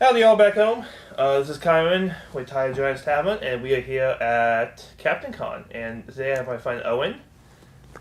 Howdy, all back home. This is Kyron with Ty Giants Tavern, and we are here at Captain Con. And today I have my friend Owen.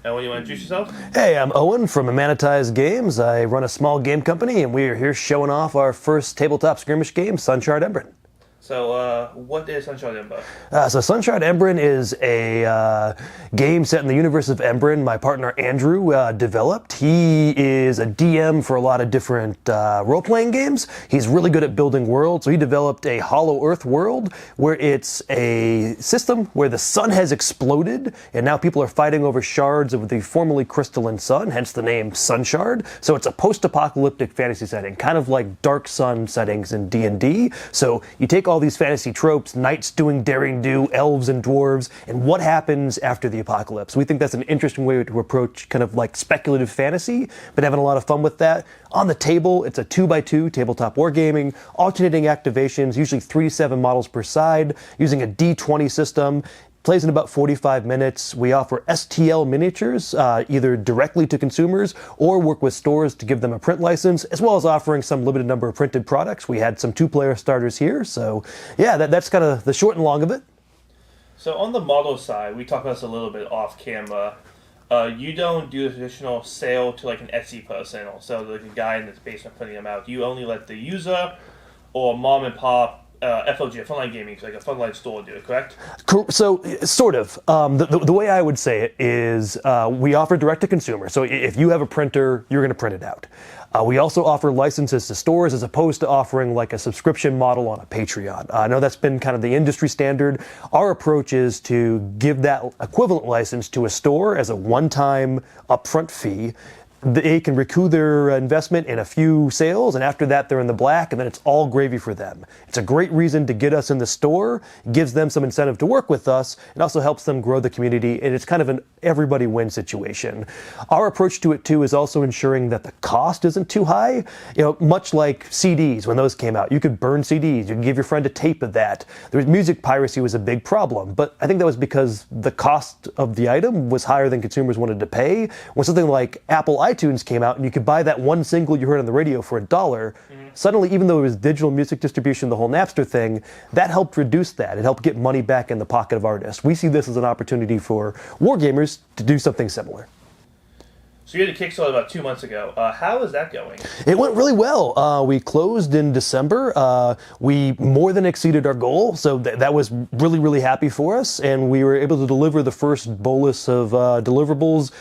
Owen, you want to introduce yourself? Hey, I'm Owen from Amanitize Games. I run a small game company, and we are here showing off our first tabletop skirmish game, Sunshard Embrun. So, what is Sunshine Ember? So Sunshard Embrun is a game set in the universe of Embrun. My partner Andrew developed. He is a DM for a lot of different role-playing games. He's really good at building worlds, so he developed a Hollow Earth world where it's a system where the sun has exploded, and now people are fighting over shards of the formerly crystalline sun, hence the name Sunshard. So it's a post-apocalyptic fantasy setting, kind of like Dark Sun settings in D&D. So you take all these fantasy tropes, knights doing daring do, elves and dwarves, and what happens after the apocalypse. We think that's an interesting way to approach kind of like speculative fantasy, but having a lot of fun with that. On the table, it's a 2x2 tabletop wargaming, alternating activations, usually 3 to 7 models per side, using a D20 system. Plays in about 45 minutes. We offer STL miniatures, either directly to consumers or work with stores to give them a print license, as well as offering some limited number of printed products. We had some 2-player starters here, so yeah, that's kind of the short and long of it. So, on the model side, we talked about this a little bit off camera. You don't do a traditional sale to like an Etsy person or so like a guy in the basement putting them out. You only let the user or mom and pop FLG, Frontline Gaming, like a Frontline store, do it, correct? So, sort of. The way I would say it is we offer direct to consumer. So, if you have a printer, you're going to print it out. We also offer licenses to stores as opposed to offering like a subscription model on a Patreon. I know that's been kind of the industry standard. Our approach is to give that equivalent license to a store as a one-time upfront fee. They can recoup their investment in a few sales, and after that they're in the black, and then it's all gravy for them. It's a great reason to get us in the store, gives them some incentive to work with us, and also helps them grow the community, and it's kind of an everybody wins situation. Our approach to it too is also ensuring that the cost isn't too high. Much like CDs, when those came out, you could burn CDs, you could give your friend a tape of that. Music piracy was a big problem, but I think that was because the cost of the item was higher than consumers wanted to pay. When something like Apple iTunes came out and you could buy that one single you heard on the radio for $1, suddenly, even though it was digital music distribution, the whole Napster thing, that helped reduce that. It helped get money back in the pocket of artists. We see this as an opportunity for wargamers to do something similar. So you had a Kickstarter about 2 months ago. How is that going? It went really well. We closed in December. We more than exceeded our goal, so that was really, really happy for us. And we were able to deliver the first bolus of deliverables,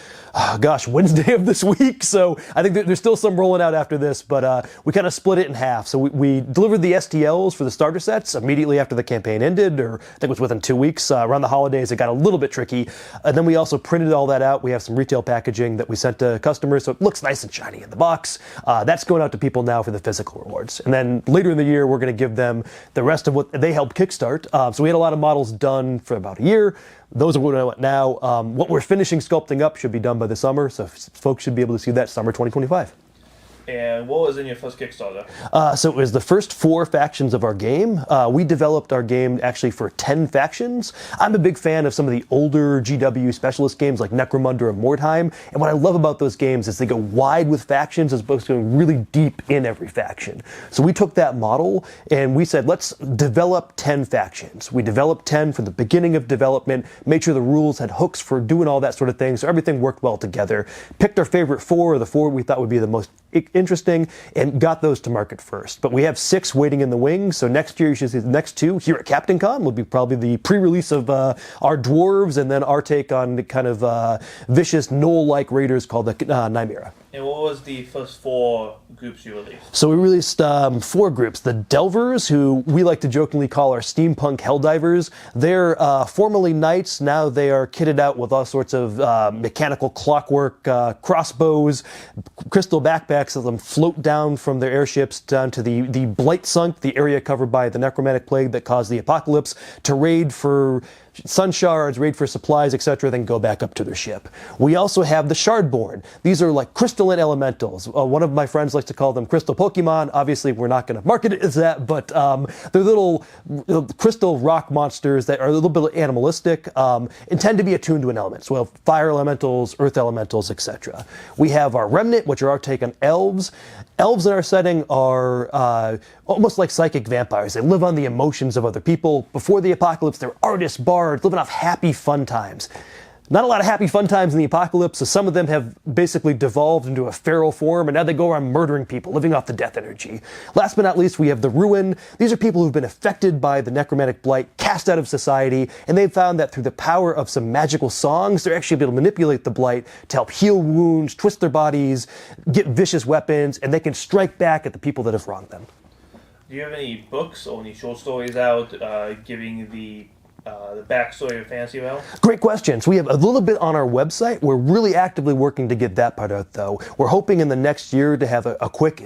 Wednesday of this week. So I think there's still some rolling out after this, but we kind of split it in half. So we delivered the STLs for the starter sets immediately after the campaign ended, or I think it was within 2 weeks. Around the holidays, it got a little bit tricky. And then we also printed all that out. We have some retail packaging that we sent to customers, so it looks nice and shiny in the box. That's going out to people now for the physical rewards. And then later in the year, we're going to give them the rest of what they helped kickstart. So we had a lot of models done for about a year. Those are going out now. What we're finishing sculpting up should be done by the summer, so folks should be able to see that summer 2025. And what was in your first Kickstarter? So it was the first 4 factions of our game. We developed our game actually for 10 factions. I'm a big fan of some of the older GW specialist games like Necromunda and Mordheim. And what I love about those games is they go wide with factions as opposed to going really deep in every faction. So we took that model and we said, let's develop 10 factions. We developed 10 from the beginning of development, made sure the rules had hooks for doing all that sort of thing, so everything worked well together. Picked our favorite 4, or the 4 we thought would be the most interesting, and got those to market first. But we have 6 waiting in the wings, so next year you should see the next 2 here at Captain Con will be probably the pre-release of our dwarves, and then our take on the kind of vicious gnoll-like raiders called the Nymera. And what was the first 4 groups you released? So we released 4 groups. The Delvers, who we like to jokingly call our steampunk helldivers. They're formerly knights. Now they are kitted out with all sorts of mechanical clockwork, crossbows, crystal backpacks that let them float down from their airships down to the Blight Sunk, the area covered by the necromantic plague that caused the apocalypse, to raid for sun shards, raid for supplies, etc., then go back up to their ship. We also have the Shardborn. These are like crystalline elementals. One of my friends likes to call them crystal Pokemon. Obviously, we're not going to market it as that, but they're little crystal rock monsters that are a little bit animalistic and tend to be attuned to an element. So we have fire elementals, earth elementals, etc. We have our Remnant, which are our take on elves. Elves in our setting are almost like psychic vampires. They live on the emotions of other people. Before the apocalypse, they're artists, bards, living off happy, fun times. Not a lot of happy, fun times in the apocalypse, so some of them have basically devolved into a feral form, and now they go around murdering people, living off the death energy. Last but not least, we have the Ruin. These are people who've been affected by the necromantic blight, cast out of society, and they've found that through the power of some magical songs, they're actually able to manipulate the blight to help heal wounds, twist their bodies, get vicious weapons, and they can strike back at the people that have wronged them. Do you have any books or any short stories out giving the backstory of Fantasy Realm? Great question. So we have a little bit on our website. We're really actively working to get that part out, though. We're hoping in the next year to have a quick,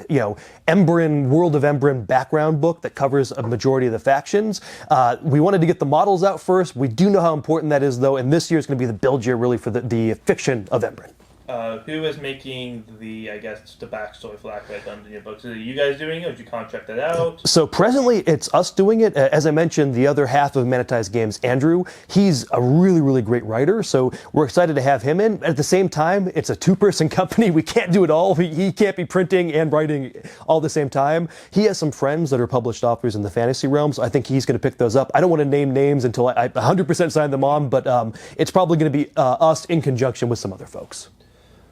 Embryn, World of Embryn background book that covers a majority of the factions. We wanted to get the models out first. We do know how important that is, though, and this year is going to be the build year, really, for the fiction of Embryn. Who is making the backstory for Black Red Dungeon in your books? Is it you guys doing it, or did you contract it out? So presently, it's us doing it. As I mentioned, the other half of Manitize Games, Andrew, he's a really, really great writer, so we're excited to have him in. At the same time, it's a two-person company. We can't do it all. He can't be printing and writing all at the same time. He has some friends that are published authors in the fantasy realm, so I think he's going to pick those up. I don't want to name names until I 100% sign them on, but it's probably going to be us in conjunction with some other folks.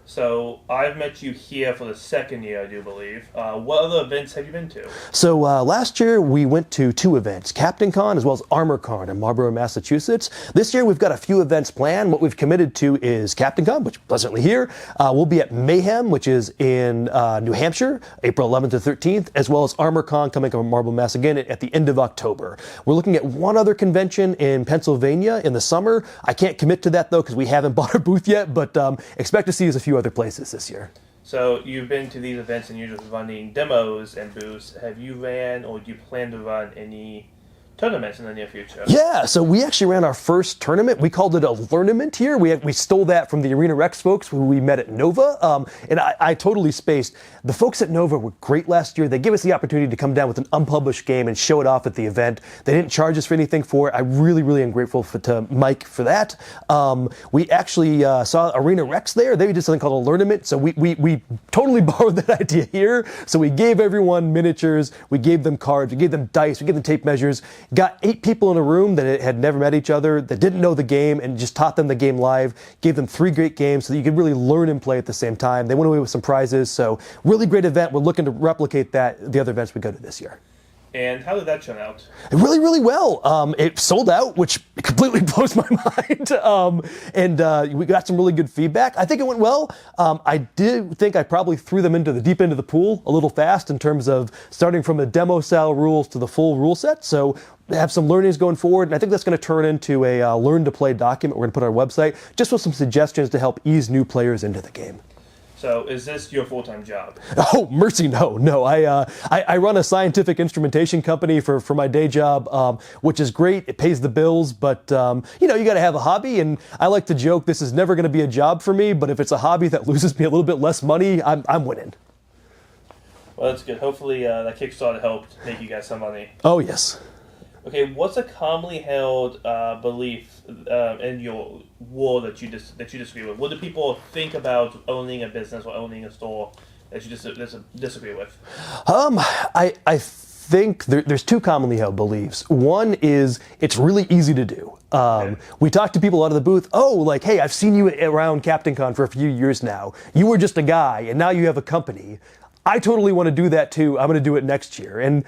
So I've met you here for the second year, I do believe. What other events have you been to? So last year we went to 2 events, Captain Con as well as Armor Con in Marlborough, Massachusetts. This year we've got a few events planned. What we've committed to is Captain Con, which is pleasantly here. We'll be at Mayhem, which is in New Hampshire, April 11th to 13th, as well as Armor Con coming up in Marlborough, Mass again at the end of October. We're looking at one other convention in Pennsylvania in the summer. I can't commit to that though because we haven't bought our booth yet, but expect to see us a few other places this year. So you've been to these events and you're just running demos and booths. Have you ran or do you plan to run any tournaments in the near future? Yeah, so we actually ran our first tournament. We called it a Learnament here. We stole that from the Arena Rex folks who we met at Nova. And I totally spaced. The folks at Nova were great last year. They gave us the opportunity to come down with an unpublished game and show it off at the event. They didn't charge us for anything for it. I really, really am grateful to Mike for that. We actually saw Arena Rex there. They did something called a Learnament. So we totally borrowed that idea here. So we gave everyone miniatures. We gave them cards. We gave them dice. We gave them tape measures. Got 8 people in a room that had never met each other, that didn't know the game, and just taught them the game live. Gave them 3 great games so that you could really learn and play at the same time. They went away with some prizes, so really great event. We're looking to replicate that the other events we go to this year. And how did that turn out? Really, really well. It sold out, which completely blows my mind. And we got some really good feedback. I think it went well. I did think I probably threw them into the deep end of the pool a little fast in terms of starting from the demo style rules to the full rule set. So have some learnings going forward, and I think that's going to turn into a learn to play document we're going to put on our website, just with some suggestions to help ease new players into the game. So is this your full-time job? Oh, mercy, no. I run a scientific instrumentation company for my day job, which is great. It pays the bills, but you got to have a hobby, and I like to joke this is never going to be a job for me, but if it's a hobby that loses me a little bit less money, I'm winning. Well, that's good. Hopefully that Kickstarter helped make you guys some money. Oh, yes. Okay, what's a commonly held belief in your world that you disagree with? What do people think about owning a business or owning a store that you disagree with? I think there's 2 commonly held beliefs. One is it's really easy to do. Okay. We talk to people out of the booth. Hey, I've seen you around Captain Con for a few years now. You were just a guy, and now you have a company. I totally want to do that too. I'm going to do it next year. And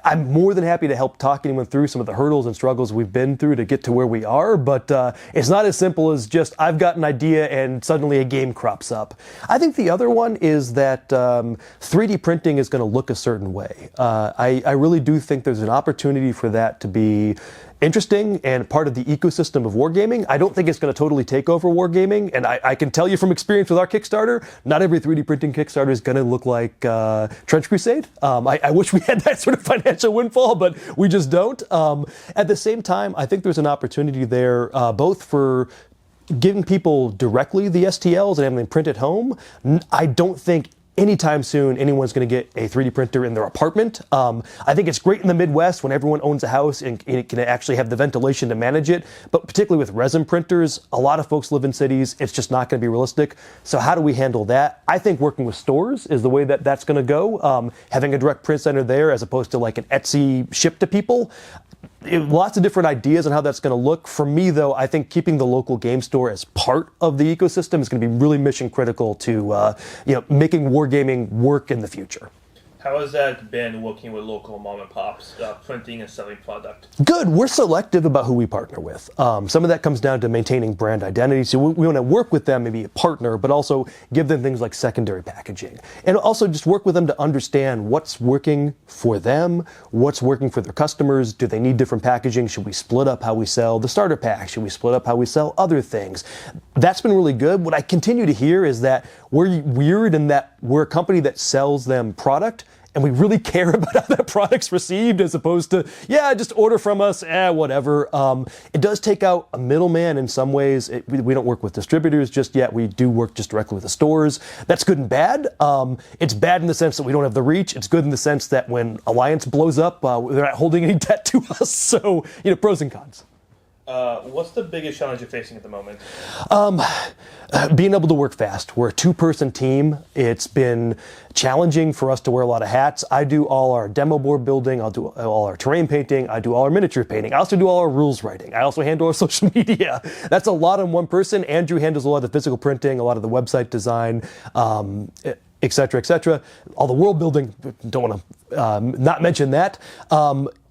I'm more than happy to help talk anyone through some of the hurdles and struggles we've been through to get to where we are. But it's not as simple as just I've got an idea and suddenly a game crops up. I think the other one is that 3D printing is going to look a certain way. I really do think there's an opportunity for that to be interesting and part of the ecosystem of wargaming. I don't think it's going to totally take over wargaming, and I can tell you from experience with our Kickstarter, not every 3D printing Kickstarter is going to look like Trench Crusade. I wish we had that sort of financial windfall, but we just don't. At the same time, I think there's an opportunity there both for giving people directly the STLs and having them print at home. I don't think anytime soon anyone's going to get a 3D printer in their apartment. I think it's great in the Midwest when everyone owns a house and it can actually have the ventilation to manage it, but particularly with resin printers, a lot of folks live in cities. It's just not going to be realistic. So how do we handle that? I think working with stores is the way that that's going to go. Having a direct print center there as opposed to like an Etsy ship to people. Lots of different ideas on how that's going to look. For me, though, I think keeping the local game store as part of the ecosystem is going to be really mission critical to making wargaming work in the future. How has that been working with local mom and pops, printing and selling product? Good. We're selective about who we partner with. Some of that comes down to maintaining brand identity. So we want to work with them and be a partner, but also give them things like secondary packaging. And also just work with them to understand what's working for them, what's working for their customers. Do they need different packaging? Should we split up how we sell the starter pack? Should we split up how we sell other things? That's been really good. What I continue to hear is that we're weird in that we're a company that sells them product, and we really care about how that product's received as opposed to, just order from us, whatever. It does take out a middleman in some ways. We don't work with distributors just yet. We do work just directly with the stores. That's good and bad. It's bad in the sense that we don't have the reach. It's good in the sense that when Alliance blows up, they're not holding any debt to us. So, pros and cons. What's the biggest challenge you're facing at the moment? Being able to work fast. We're a two-person team. It's been challenging for us to wear a lot of hats. I do all our demo board building. I'll do all our terrain painting. I do all our miniature painting. I also do all our rules writing. I also handle our social media. That's a lot on one person. Andrew handles a lot of the physical printing, a lot of the website design, et cetera, et cetera. All the world building, don't want to not mention that.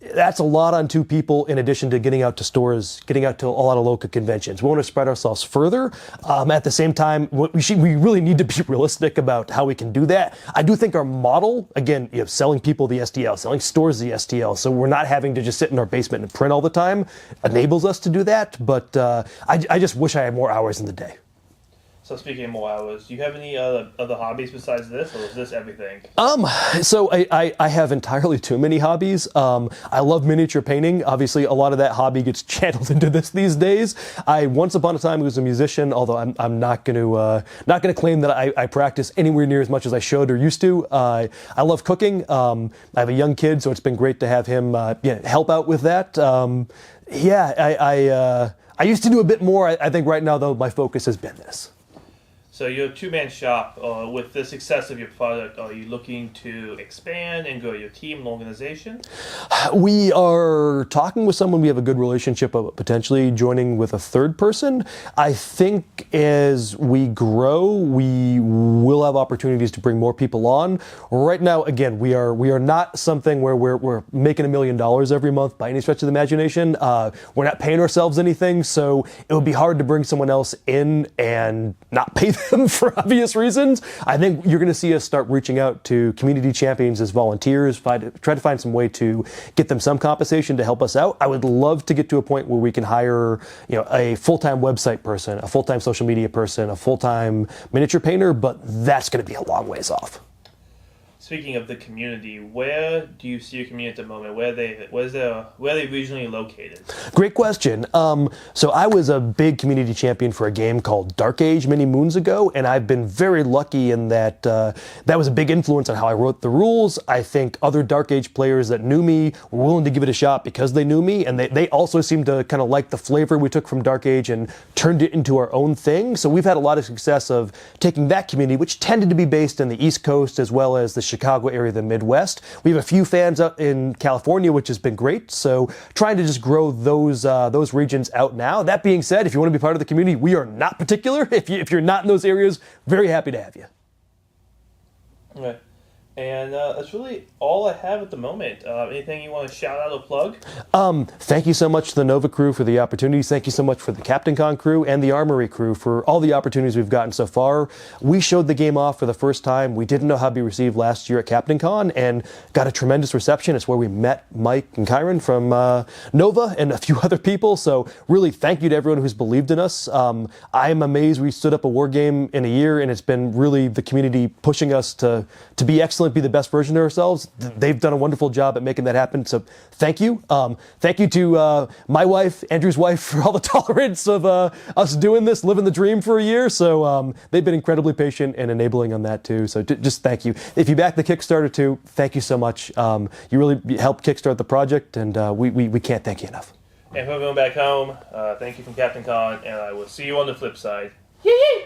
That's a lot on two people in addition to getting out to stores, getting out to a lot of local conventions. We want to spread ourselves further. At the same time, we really need to be realistic about how we can do that. I do think our model, again, selling people the STL, selling stores the STL, so we're not having to just sit in our basement and print all the time, enables us to do that. But I just wish I had more hours in the day. So speaking of more hours, do you have any other hobbies besides this, or is this everything? So I have entirely too many hobbies. I love miniature painting. Obviously, a lot of that hobby gets channeled into this these days. I once upon a time was a musician, although I'm not going to claim that I practice anywhere near as much as I should or used to. I love cooking. I have a young kid, so it's been great to have him help out with that. I used to do a bit more. I think right now, though, my focus has been this. So you're a two-man shop. With the success of your product, are you looking to expand and grow your team and organization? We are talking with someone we have a good relationship of, potentially joining with a third person. I think as we grow, we will have opportunities to bring more people on. Right now, again, we are not something where we're making $1 million every month by any stretch of the imagination. We're not paying ourselves anything, so it would be hard to bring someone else in and not pay them for obvious reasons. I think you're going to see us start reaching out to community champions as volunteers, try to find some way to get them some compensation to help us out. I would love to get to a point where we can hire, a full-time website person, a full-time social media person, a full-time miniature painter, but that's going to be a long ways off. Speaking of the community, where do you see your community at the moment? Where are they regionally located? Great question. So I was a big community champion for a game called Dark Age many moons ago, and I've been very lucky in that that was a big influence on how I wrote the rules. I think other Dark Age players that knew me were willing to give it a shot because they knew me, and they also seemed to kind of like the flavor we took from Dark Age and turned it into our own thing. So we've had a lot of success of taking that community, which tended to be based in the East Coast as well as the Chicago area, the Midwest. We have a few fans out in California, which has been great. So trying to just grow those regions out now. That being said, if you want to be part of the community, we are not particular. If you're not in those areas, very happy to have you. Okay. And that's really all I have at the moment. Anything you want to shout out or plug? Thank you so much to the Nova crew for the opportunities. Thank you so much for the Captain Con crew and the Armory crew for all the opportunities we've gotten so far. We showed the game off for the first time. We didn't know how it'd be received last year at Captain Con and got a tremendous reception. It's where we met Mike and Kyron from Nova and a few other people. So really thank you to everyone who's believed in us. I'm amazed we stood up a war game in a year, and it's been really the community pushing us to be excellent, be the best version of ourselves. They've done a wonderful job at making that happen. So thank you. Thank you to my wife, Andrew's wife, for all the tolerance of us doing this, living the dream for a year. So they've been incredibly patient and enabling on that too. So just thank you. If you back the Kickstarter too, thank you so much. You really helped kickstart the project, and we can't thank you enough. And for everyone back home, thank you from Captain Con, and I will see you on the flip side. Yee!